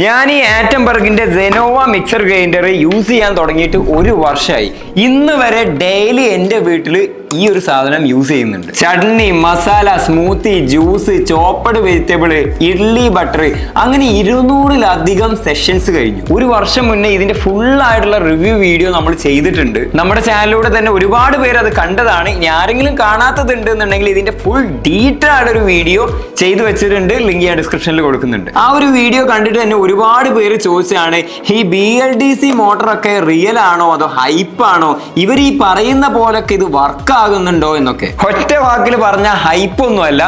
ഞാൻ ഈ ആറ്റംബർഗിന്റെ സെനോവ mixer grinder use ചെയ്യാൻ തുടങ്ങിയിട്ട് ഒരു വർഷമായി. ഇന്ന് വരെ ഡെയിലി എൻ്റെ വീട്ടിൽ ഈ ഒരു സാധനം യൂസ് ചെയ്യുന്നുണ്ട്. Chutney, masala, smoothie, juice, chopped vegetable, idli butter, അങ്ങനെ 200-ലധികം സെഷൻസ് കഴിഞ്ഞു. ഒരു വർഷം മുന്നേ ഇതിന്റെ ഫുൾ ആയിട്ടുള്ള റിവ്യൂ വീഡിയോ നമ്മൾ ചെയ്തിട്ടുണ്ട്. നമ്മുടെ ചാനലിലൂടെ തന്നെ ഒരുപാട് പേര് അത് കണ്ടതാണ്. ഇനി ആരെങ്കിലും കാണാത്തതുണ്ട് എന്നുണ്ടെങ്കിൽ ഇതിന്റെ ഫുൾ ഡീറ്റെയിൽ ആയിട്ട് ഒരു വീഡിയോ ചെയ്തു വെച്ചിട്ടുണ്ട്. ലിങ്ക് ഞാൻ ഡിസ്ക്രിപ്ഷനിൽ കൊടുക്കുന്നുണ്ട്. ആ ഒരു വീഡിയോ കണ്ടിട്ട് തന്നെ ഒരുപാട് പേര് ചോദിച്ചാണ്, ഈ BLDC മോട്ടറൊക്കെ റിയൽ ആണോ അതോ ഹൈപ്പ് ആണോ, ഇവർ ഈ പറയുന്ന പോലൊക്കെ ഇത് വർക്ക് ആകുന്നുണ്ടോ എന്നൊക്കെ. ഒറ്റ വാക്കിൽ പറഞ്ഞ ഹൈപ്പ് ഒന്നുമല്ല,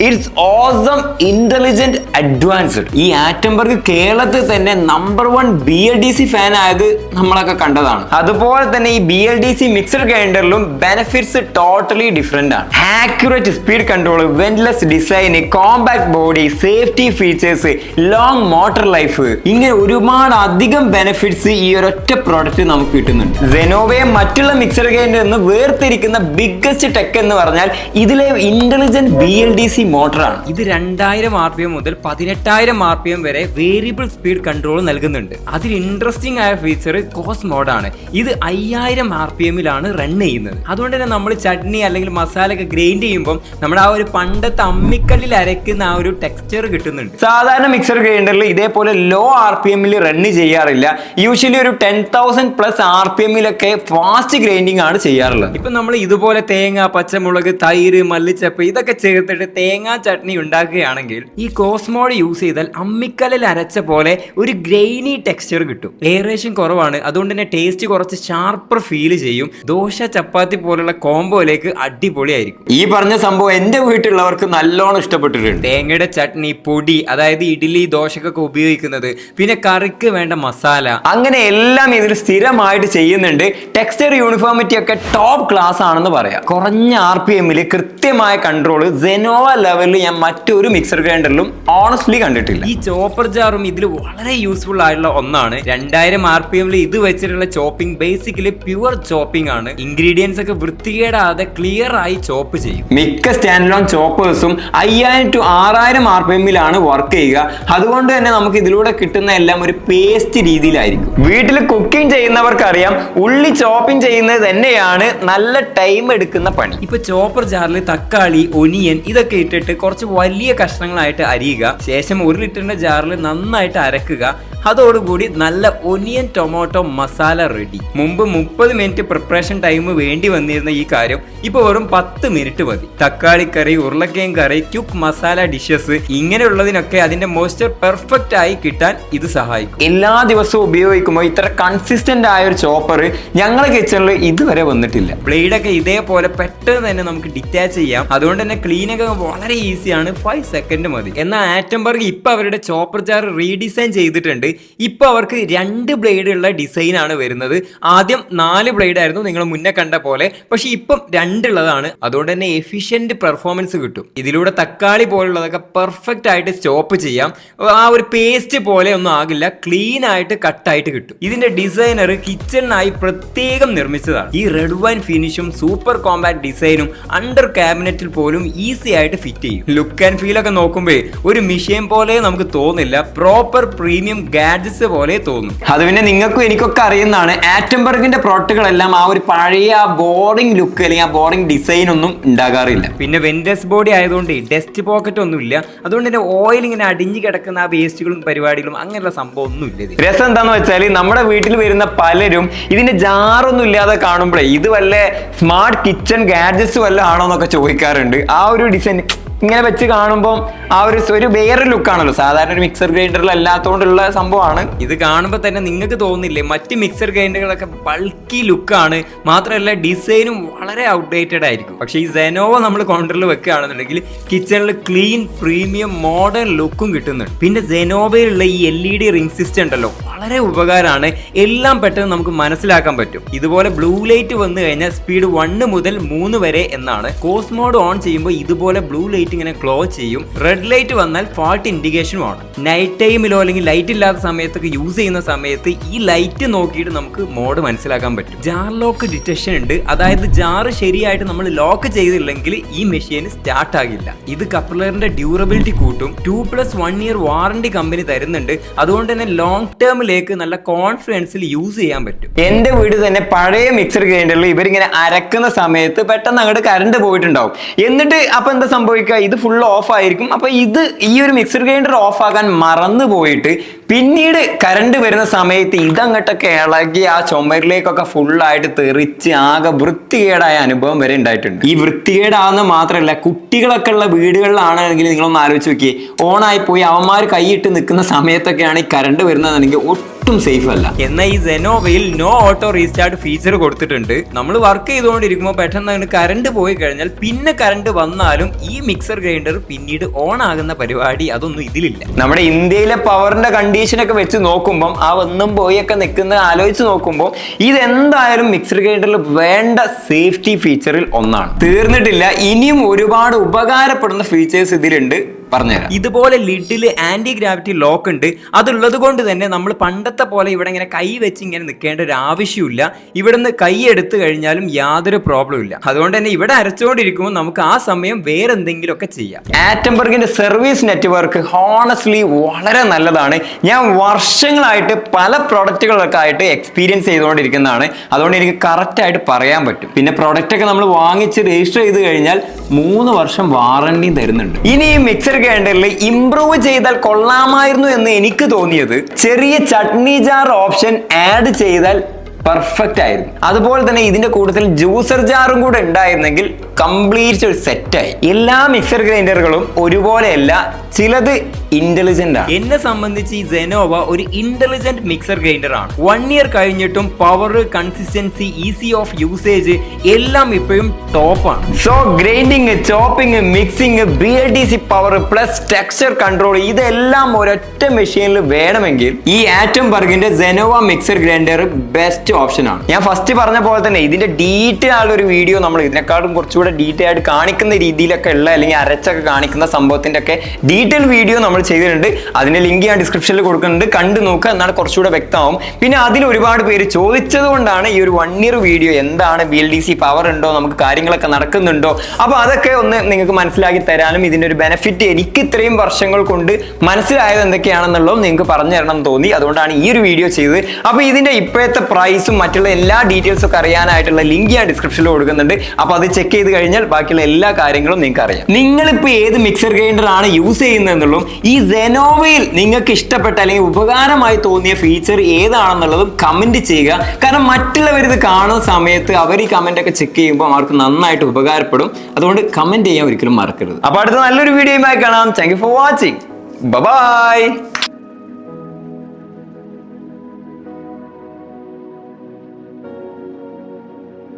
ഇറ്റ്സ് ഓസം, ഇന്റലിജന്റ്, അഡ്വാൻസ്ഡ്. ഈ ആറ്റംബർഗ് കേരളത്തിൽ തന്നെ നമ്പർ 1 BLDC ഫാൻ ആയത് നമ്മളൊക്കെ കണ്ടതാണ്. അതുപോലെ തന്നെ ഈ BLDC മിക്സർ ഗ്രൈൻഡറിലും ബെനിഫിറ്റ്സ് ടോട്ടലി ഡിഫറെന്റ് ആണ്. Accurate speed control, ventless design, compact body, safety features, long motor life, ഇങ്ങനെ ഒരുപാട് അധികം ബെനിഫിറ്റ്സ് ഈ ഒരൊറ്റ പ്രോഡക്റ്റ് നമുക്ക് കിട്ടുന്നുണ്ട്. സെനോവയെ മറ്റുള്ള മിക്സർ ഗ്രൈൻഡറിൽ നിന്ന് വേർതിരിക്കുന്ന ബിഗ്ഗസ്റ്റ് ടെക് എന്ന് പറഞ്ഞാൽ ഇതിലെ ഇന്റലിജന്റ് BLDC മോട്ടറാണ്. ഇത് 2000 RPM മുതൽ 18000 RPM വരെ വേരിയബിൾ സ്പീഡ് കൺട്രോൾ നൽകുന്നുണ്ട്. അതിൽ ഇൻട്രസ്റ്റിംഗ് ആയ ഫീച്ചർ കോസ് മോഡാണ്. ഇത് 5000 RPM-ലാണ് റൺ ചെയ്യുന്നത്. അതുകൊണ്ട് തന്നെ നമ്മൾ ചട്നി അല്ലെങ്കിൽ മസാല ഒക്കെ ഗ്രൈൻഡ് ചെയ്യുമ്പോൾ നമ്മുടെ ആ ഒരു പണ്ടത്തെ അമ്മിക്കല്ലിൽ അരയ്ക്കുന്ന ആ ഒരു ടെക്സ്ചർ കിട്ടുന്നുണ്ട്. സാധാരണ മിക്സർ ഗ്രൈൻഡറിൽ ഇതേപോലെ ലോ RPM-ൽ റൺ ചെയ്യാറില്ല. യൂഷ്വലി ഒരു 10,000+ RPM-ലൊക്കെ ഫാസ്റ്റ് ഗ്രൈൻഡിങ് ആണ് ചെയ്യാറുള്ളത്. ഇപ്പൊ നമ്മൾ ഇതുപോലെ തേങ്ങ, പച്ചമുളക്, തൈര്, മല്ലിച്ചപ്പ് ഇതൊക്കെ ചേർത്തിട്ട് തേങ്ങാ ചട്നി ഉണ്ടാക്കുകയാണെങ്കിൽ ഈ കോസ്മോഡ് യൂസ് ചെയ്താൽ അമ്മിക്കല്ലിൽ അരച്ച പോലെ ഒരു ഗ്രെയിനി ടെക്സ്ചർ കിട്ടും. എയറേഷൻ കുറവാണ്, അതുകൊണ്ട് തന്നെ ടേസ്റ്റ് കുറച്ച് ഷാർപ്പർ ഫീൽ ചെയ്യും. ദോശ, ചപ്പാത്തി പോലുള്ള കോംബോയിലേക്ക് അടിപൊളിയായിരിക്കും. ഈ പറഞ്ഞ സംഭവം എന്റെ വീട്ടിലുള്ളവർക്ക് നല്ലോണം ഇഷ്ടപ്പെട്ടിട്ടുണ്ട്. തേങ്ങയുടെ ചട്നി, പൊടി, അതായത് ഇഡ്ഡലി, ദോശക്കൊക്കെ ഉപയോഗിക്കുന്നത്, പിന്നെ കറിക്ക് വേണ്ട മസാല, അങ്ങനെ എല്ലാം ഇതിൽ സ്ഥിരമായിട്ട് ചെയ്യുന്നുണ്ട്. ടെക്സ്ചർ യൂണിഫോമിറ്റി ഒക്കെ ടോപ്പ് ക്ലാസ് ആണെന്ന് പറയാം. കുറഞ്ഞ RPM-ൽ കൃത്യമായ കൺട്രോൾ സെനോവ ലെവലിൽ ഞാൻ മറ്റൊരു മിക്സർ ഗ്രൈൻഡറിലും ഓണസ്റ്റ്ലി കണ്ടിട്ടില്ല. ഈ ചോപ്പർ ജാറും ഇതിൽ വളരെ യൂസ്ഫുൾ ആയിട്ടുള്ള ഒന്നാണ്. 2000 RPM-ൽ ഇത് വെച്ചിട്ടുള്ള ചോപ്പിംഗ് ബേസിക്കലി പ്യുവർ ചോപ്പിംഗ് ആണ്. ഇൻഗ്രീഡിയൻസ് ഒക്കെ വൃത്തികേടാതെ ക്ലിയർ ആയി ചോപ്പ് ചെയ്യും. മിക്ക സ്റ്റാൻഡ് ലോൺ ചോപ്പേഴ്സും 5000 to 6000 RPM-ലാണ് വർക്ക് ചെയ്യുക. അതുകൊണ്ട് തന്നെ നമുക്ക് ഇതിലൂടെ കിട്ടുന്ന എല്ലാം ഒരു പേസ്റ്റ് രീതിയിലായിരിക്കും. വീട്ടിൽ കുക്കിംഗ് ചെയ്യുന്നവർക്കറിയാം, ഉള്ളി ചോപ്പിംഗ് ചെയ്യുന്നത് തന്നെയാണ് നല്ല ടൈം എടുക്കുന്ന പണി. ഇപ്പൊ ചോപ്പർ ജാറിൽ തക്കാളി, ഒനിയൻ ഇതൊക്കെ ഇട്ടിട്ട് കുറച്ച് വലിയ കഷ്ണങ്ങളായിട്ട് അരിയുക. ശേഷം 1 ലിറ്ററിന്റെ ജാറിൽ നന്നായിട്ട് അരക്കുക. അതോടുകൂടി നല്ല ഒനിയൻ ടൊമാറ്റോ മസാല റെഡി. മുമ്പ് 30 മിനിറ്റ് പ്രിപ്പറേഷൻ ടൈം വേണ്ടി വന്നിരുന്ന ഈ കാര്യം ഇപ്പൊ വെറും 10 മിനിറ്റ് മതി. തക്കാളി കറി, ഉരുളക്കിഴങ്ങ് കറി, ക്യുക്ക് മസാല ഡിഷസ് ഇങ്ങനെയുള്ളതിനൊക്കെ അതിന്റെ മോയ്സ്ചർ പെർഫെക്റ്റ് ആയി കിട്ടാൻ ഇത് സഹായിക്കും. എല്ലാ ദിവസവും ഉപയോഗിക്കുമ്പോൾ ഇത്ര കൺസിസ്റ്റന്റ് ആയ ഒരു ചോപ്പർ ഞങ്ങളുടെ കിച്ചണിൽ ഇതുവരെ വന്നിട്ടില്ല. ബ്ലേഡൊക്കെ ഇതേപോലെ പെട്ടെന്ന് തന്നെ നമുക്ക് ഡിറ്റാച്ച് ചെയ്യാം. അതുകൊണ്ട് തന്നെ ക്ലീനൊക്കെ വളരെ ഈസിയാണ്. 5 സെക്കൻഡ് മതി. എന്നാൽ ആറ്റംബർഗ് ഇപ്പൊ അവരുടെ ചോപ്പർ ജാർ റീഡിസൈൻ ചെയ്തിട്ടുണ്ട്. ഇപ്പൊ അവർക്ക് 2 ബ്ലേഡ് ഉള്ള ഡിസൈൻ ആണ് വരുന്നത്. ആദ്യം 4 ബ്ലേഡ് ആയിരുന്നു നിങ്ങൾ മുന്നേ കണ്ട പോലെ, പക്ഷെ ഇപ്പം 2 ഉള്ളതാണ്. അതുകൊണ്ട് തന്നെ എഫിഷ്യന്റ് പെർഫോമൻസ് കിട്ടും. ഇതിലൂടെ തക്കാളി പോലുള്ളതൊക്കെ പെർഫെക്റ്റ് ആയിട്ട് സ്റ്റോപ്പ് ചെയ്യാം. ആ ഒരു പേസ്റ്റ് പോലെ ഒന്നും ആകില്ല, ക്ലീൻ ആയിട്ട് കട്ടായിട്ട് കിട്ടും. ഇതിന്റെ ഡിസൈനർ കിച്ചണിനായി പ്രത്യേകം നിർമ്മിച്ചതാണ്. ഈ റെഡ് വൈൻ ഫിനിഷും സൂപ്പർ കോമ്പാക്ട് ഡിസൈനും അണ്ടർ ക്യാബിനറ്റിൽ പോലും ഈസി ആയിട്ട് ഫിറ്റ് ചെയ്യും. ലുക്ക് ആൻഡ് ഫീൽ ഒക്കെ നോക്കുമ്പോൾ ഒരു മിഷ്യൻ പോലെ നമുക്ക് തോന്നില്ല, പ്രോപ്പർ പ്രീമിയം ഗാഡ്ജറ്റ്സ് പോലെ തോന്നും. അത് പിന്നെ നിങ്ങൾക്കും എനിക്കൊക്കെ അറിയുന്നതാണ്. ആറ്റംബർഗിന്റെ പ്രോഡക്റ്റുകളെല്ലാം ആ ഒരു പഴയ ബോറിംഗ് ലുക്ക് അല്ലെങ്കിൽ ആ ബോറിംഗ് ഡിസൈൻ ഒന്നും ഉണ്ടാകാറില്ല. പിന്നെ വെന്റസ് ബോഡി ആയതുകൊണ്ട് ഡസ്റ്റ് പോക്കറ്റ് ഒന്നും ഇല്ല. അതുകൊണ്ട് തന്നെ ഓയിൽ ഇങ്ങനെ അടിഞ്ഞു കിടക്കുന്ന ആ വേസ്റ്റുകളും പരിപാടികളും അങ്ങനെയുള്ള സംഭവം ഒന്നും ഇല്ല. രസം എന്താന്ന് വെച്ചാൽ നമ്മുടെ വീട്ടിൽ വരുന്ന പലരും ഇതിന്റെ ജാറൊന്നും ഇല്ലാതെ കാണുമ്പോഴേ ഇത് വല്ല സ്മാർട്ട് കിച്ചൺ ഗാഡ്ജറ്റ്സ് വല്ല ആണോ എന്നൊക്കെ ചോദിക്കാറുണ്ട്. ആ ഒരു ഡിസൈൻ ഇങ്ങനെ വെച്ച് കാണുമ്പോൾ ആ ഒരു വേറെ ലുക്കാണല്ലോ. സാധാരണ ഒരു മിക്സർ ഗ്രൈൻഡറിൽ അല്ലാത്തതുകൊണ്ടുള്ള സംഭവമാണ്. ഇത് കാണുമ്പോൾ തന്നെ നിങ്ങൾക്ക് തോന്നില്ലേ, മറ്റ് മിക്സർ ഗ്രൈൻഡറുകളൊക്കെ ബൾക്കി ലുക്കാണ്, മാത്രമല്ല ഡിസൈനും വളരെ ഔട്ട്ഡേറ്റഡ് ആയിരിക്കും. പക്ഷെ ഈ സെനോവ നമ്മൾ കൗണ്ടറിൽ വെക്കുകയാണെന്നുണ്ടെങ്കിൽ കിച്ചണിൽ ക്ലീൻ, പ്രീമിയം, മോഡേൺ ലുക്കും കിട്ടുന്നുണ്ട്. പിന്നെ സെനോവയിലുള്ള ഈ LED റിംഗ് സിസ്റ്റം ഉണ്ടല്ലോ, വളരെ ഉപകാരമാണ്. എല്ലാം പെട്ടെന്ന് നമുക്ക് മനസ്സിലാക്കാൻ പറ്റും. ഇതുപോലെ ബ്ലൂ ലൈറ്റ് വന്നു കഴിഞ്ഞാൽ സ്പീഡ് 1 മുതൽ 3 വരെ എന്നാണ്. കോഴ്സ് മോഡ് ഓൺ ചെയ്യുമ്പോൾ ഇതുപോലെ ബ്ലൂ ലൈറ്റ് ഇങ്ങനെ ഗ്ലോ ചെയ്യും. റെഡ് ലൈറ്റ് വന്നാൽ ഫാൾട്ട് ഇൻഡിക്കേഷനും ആണ്. നൈറ്റ് ടൈമിലോ അല്ലെങ്കിൽ ലൈറ്റ് ഇല്ലാത്ത സമയത്തൊക്കെ യൂസ് ചെയ്യുന്ന സമയത്ത് ഈ ലൈറ്റ് നോക്കിയിട്ട് നമുക്ക് മോഡ് മനസ്സിലാക്കാൻ പറ്റും. ജാർ ലോക്ക് ഡിറ്റക്ഷൻ ഉണ്ട്. അതായത് ജാറ് ശരിയായിട്ട് നമ്മൾ ലോക്ക് ചെയ്തില്ലെങ്കിൽ ഈ മെഷീൻ സ്റ്റാർട്ട് ആകില്ല. ഇത് കപ്ലറിന്റെ ഡ്യൂറബിലിറ്റി കൂട്ടും. 2+1 ഇയർ വാറണ്ടി കമ്പനി തരുന്നുണ്ട്. അതുകൊണ്ട് തന്നെ ലോങ് ടേമിലേക്ക് നല്ല കോൺഫിഡൻസിൽ യൂസ് ചെയ്യാൻ പറ്റും. എന്റെ വീട് തന്നെ പഴയ മിക്സർ ഗ്രൈൻഡറിൽ ഇവരിങ്ങനെ അരക്കുന്ന സമയത്ത് പെട്ടെന്ന് അങ്ങോട്ട് കറണ്ട് പോയിട്ടുണ്ടാവും. എന്നിട്ട് അപ്പൊ എന്താ സംഭവിക്കുക, ഇത് ഫുൾ ഓഫ് ആയിരിക്കും. അപ്പൊ ഈ ഒരു മിക്സർ ഗ്രൈൻഡർ ഓഫ് ആക്കാൻ മറന്നു പോയിട്ട് പിന്നീട് കറണ്ട് വരുന്ന സമയത്ത് ഇതങ്ങോട്ടൊക്കെ ഇളകി ആ ചുമരിലേക്കൊക്കെ ഫുള്ളായിട്ട് തെറിച്ച് ആകെ വൃത്തികേടായ അനുഭവം വരെ ഉണ്ടായിട്ടുണ്ട്. ഈ വൃത്തികേടാവുന്ന മാത്രമല്ല, കുട്ടികളൊക്കെ ഉള്ള വീടുകളിലാണെങ്കിൽ നിങ്ങളൊന്ന് ആലോചിച്ച് നോക്കിയേ, ഓണായി പോയി അവന്മാർ കൈയിട്ട് നിൽക്കുന്ന സമയത്തൊക്കെയാണ് ഈ കറണ്ട് വരുന്നതെങ്കിൽ ഒട്ടും സേഫ് അല്ല. എന്നാൽ ഈ സെനോവയിൽ നോ ഓട്ടോ റീസ്റ്റാർട്ട് ഫീച്ചർ കൊടുത്തിട്ടുണ്ട്. നമ്മൾ വർക്ക് ചെയ്തുകൊണ്ടിരിക്കുമ്പോൾ പെട്ടെന്ന് കറണ്ട് പോയി കഴിഞ്ഞാൽ പിന്നെ കറണ്ട് വന്നാലും ഈ മിക്സർ ഗ്രൈൻഡർ പിന്നീട് ഓൺ ആകുന്ന പരിപാടി അതൊന്നും ഇതിലില്ല. നമ്മുടെ ഇന്ത്യയിലെ പവറിന്റെ കണ്ടീഷനൊക്കെ വെച്ച് നോക്കുമ്പോൾ ആ ഒന്നും പോയൊക്കെ നിൽക്കുന്നത് ആലോചിച്ച് നോക്കുമ്പോൾ ഇതെന്തായാലും മിക്സർ ഗ്രൈൻഡറിൽ വേണ്ട സേഫ്റ്റി ഫീച്ചറിൽ ഒന്നാണ്. തീർന്നിട്ടില്ല, ഇനിയും ഒരുപാട് ഉപകാരപ്പെടുന്ന ഫീച്ചേഴ്സ് ഇതിലുണ്ട്. പറഞ്ഞുതരാം. ഇതുപോലെ ലിഡിൽ ആന്റി ഗ്രാവിറ്റി ലോക്ക് ഉണ്ട്. അതുള്ളത് കൊണ്ട് തന്നെ നമ്മൾ പണ്ടത്തെ പോലെ ഇവിടെ ഇങ്ങനെ കൈ വെച്ച് ഇങ്ങനെ നിൽക്കേണ്ട ഒരു ആവശ്യമില്ല. ഇവിടുന്ന് കൈ എടുത്തു കഴിഞ്ഞാലും യാതൊരു പ്രോബ്ലം ഇല്ല. അതുകൊണ്ട് തന്നെ ഇവിടെ അരച്ചുകൊണ്ടിരിക്കുമ്പോൾ നമുക്ക് ആ സമയം വേറെ എന്തെങ്കിലുമൊക്കെ ചെയ്യാം. ആറ്റംബർഗിന്റെ സർവീസ് നെറ്റ്വർക്ക് ഹോണസ്റ്റ്ലി വളരെ നല്ലതാണ്. ഞാൻ വർഷങ്ങളായിട്ട് പല പ്രൊഡക്റ്റുകളൊക്കെ ആയിട്ട് എക്സ്പീരിയൻസ് ചെയ്തുകൊണ്ടിരിക്കുന്നതാണ്. അതുകൊണ്ട് എനിക്ക് കറക്റ്റ് ആയിട്ട് പറയാൻ പറ്റും. പിന്നെ പ്രൊഡക്റ്റ് ഒക്കെ നമ്മൾ വാങ്ങിച്ച് രജിസ്റ്റർ ചെയ്ത് കഴിഞ്ഞാൽ 3 വർഷം വാറണ്ടിയും തരുന്നുണ്ട്. ഇനി ഈ മിക്സർ ഗ്രൈൻഡറിൽ ഇംപ്രൂവ് ചെയ്താൽ കൊള്ളാമായിരുന്നു എന്ന് എനിക്ക് തോന്നിയത് ചെറിയ ചട്നി ജാർ ഓപ്ഷൻ ആഡ് ചെയ്താൽ പെർഫെക്റ്റ് ആയിരുന്നു. അതുപോലെ തന്നെ ഇതിന്റെ കൂട്ടത്തിൽ ജ്യൂസർ ജാറും കൂടെ ഉണ്ടായിരുന്നെങ്കിൽ കംപ്ലീറ്റ് ഒരു സെറ്റായി. എല്ലാ മിക്സർ ഗ്രൈൻഡറുകളും ഒരുപോലെയല്ല, ചിലത് ഇന്റലിജന്റ് ആണ്. എന്നെ സംബന്ധിച്ച് ഈ സെനോവ ഒരു ഇന്റലിജന്റ് മിക്സർ ഗ്രൈൻഡർ ആണ്. 1 ഇയർ കഴിഞ്ഞിട്ടും power, consistency, easy of usage എല്ലാം ഇപ്പോഴും ടോപ്പാണ്. So grinding, chopping, mixing, BLDC power plus texture control ഇതെല്ലാം ഒരൊറ്റ മെഷീനിൽ വേണമെങ്കിൽ ഈ ആറ്റംബർഗിന്റെ സെനോവ മിക്സർ ഗ്രൈൻഡർ ബെസ്റ്റ് ഓപ്ഷൻ ആണ്. ഞാൻ ഫസ്റ്റ് പറഞ്ഞ പോലെ തന്നെ ഇതിന്റെ ഡീറ്റെയിൽ ആയുള്ള ഒരു വീഡിയോ നമ്മൾ ഇതിനെക്കാളും കുറച്ചുകൂടെ ഡീറ്റെയിൽ ആയിട്ട് കാണിക്കുന്ന രീതിയിലൊക്കെ ഉള്ള അല്ലെങ്കിൽ അരച്ചൊക്കെ കാണിക്കുന്ന സംഭവത്തിന്റെ ഒക്കെ ഡീറ്റെയിൽ വീഡിയോ നമ്മൾ ചെയ്തിട്ടുണ്ട്. അതിന്റെ ലിങ്ക് ഞാൻ ഡിസ്ക്രിപ്ഷനിൽ കൊടുക്കുന്നുണ്ട്, കണ്ടു നോക്കുക, എന്നാണ് കുറച്ചുകൂടെ വ്യക്തമാവും. പിന്നെ അതിൽ ഒരുപാട് പേര് ചോദിച്ചത് കൊണ്ടാണ് ഈ ഒരു 1 ഇയർ വീഡിയോ എന്താണ് BLDC പവർ ഉണ്ടോ, നമുക്ക് കാര്യങ്ങളൊക്കെ നടക്കുന്നുണ്ടോ, അപ്പൊ അതൊക്കെ ഒന്ന് നിങ്ങൾക്ക് മനസ്സിലാക്കി തരാനും ഇതിന്റെ ഒരു ബെനിഫിറ്റ് എനിക്ക് ഇത്രയും വർഷങ്ങൾ കൊണ്ട് മനസ്സിലായത് എന്തൊക്കെയാണെന്നുള്ളതും നിങ്ങൾക്ക് പറഞ്ഞു തരണം എന്ന് തോന്നി. അതുകൊണ്ടാണ് ഈ ഒരു വീഡിയോ ചെയ്തത്. അപ്പൊ ഇതിന്റെ ഇപ്പോഴത്തെ പ്രൈസും മറ്റുള്ള എല്ലാ ഡീറ്റെയിൽസും ഒക്കെ അറിയാനായിട്ടുള്ള ലിങ്ക് ഞാൻ ഡിസ്ക്രിപ്ഷനിൽ കൊടുക്കുന്നുണ്ട്. അപ്പൊ അത് ചെക്ക് ചെയ്ത് കഴിഞ്ഞാൽ ബാക്കിയുള്ള എല്ലാ കാര്യങ്ങളും നിങ്ങൾക്ക് അറിയാം. നിങ്ങളിപ്പോ ഏത് മിക്സർ ഗ്രൈൻഡർ ആണ് യൂസ് ചെയ്യുന്നതെന്നുള്ളതും ഈ സെനോവയിൽ നിങ്ങൾക്ക് ഇഷ്ടപ്പെട്ട അല്ലെങ്കിൽ ഉപകാരമായി തോന്നിയ ഫീച്ചർ ഏതാണെന്നുള്ളതും കമന്റ് ചെയ്യുക. കാരണം മറ്റുള്ളവർ ഇത് കാണുന്ന സമയത്ത് അവർ ഈ കമന്റ് ഒക്കെ ചെക്ക് ചെയ്യുമ്പോൾ അവർക്ക് നന്നായിട്ട് ഉപകാരപ്പെടും. അതുകൊണ്ട് കമന്റ് ചെയ്യാൻ ഒരിക്കലും മറക്കരുത്. അപ്പൊ അടുത്ത നല്ലൊരു വീഡിയോയുമായി കാണാം. Thank you for watching. By.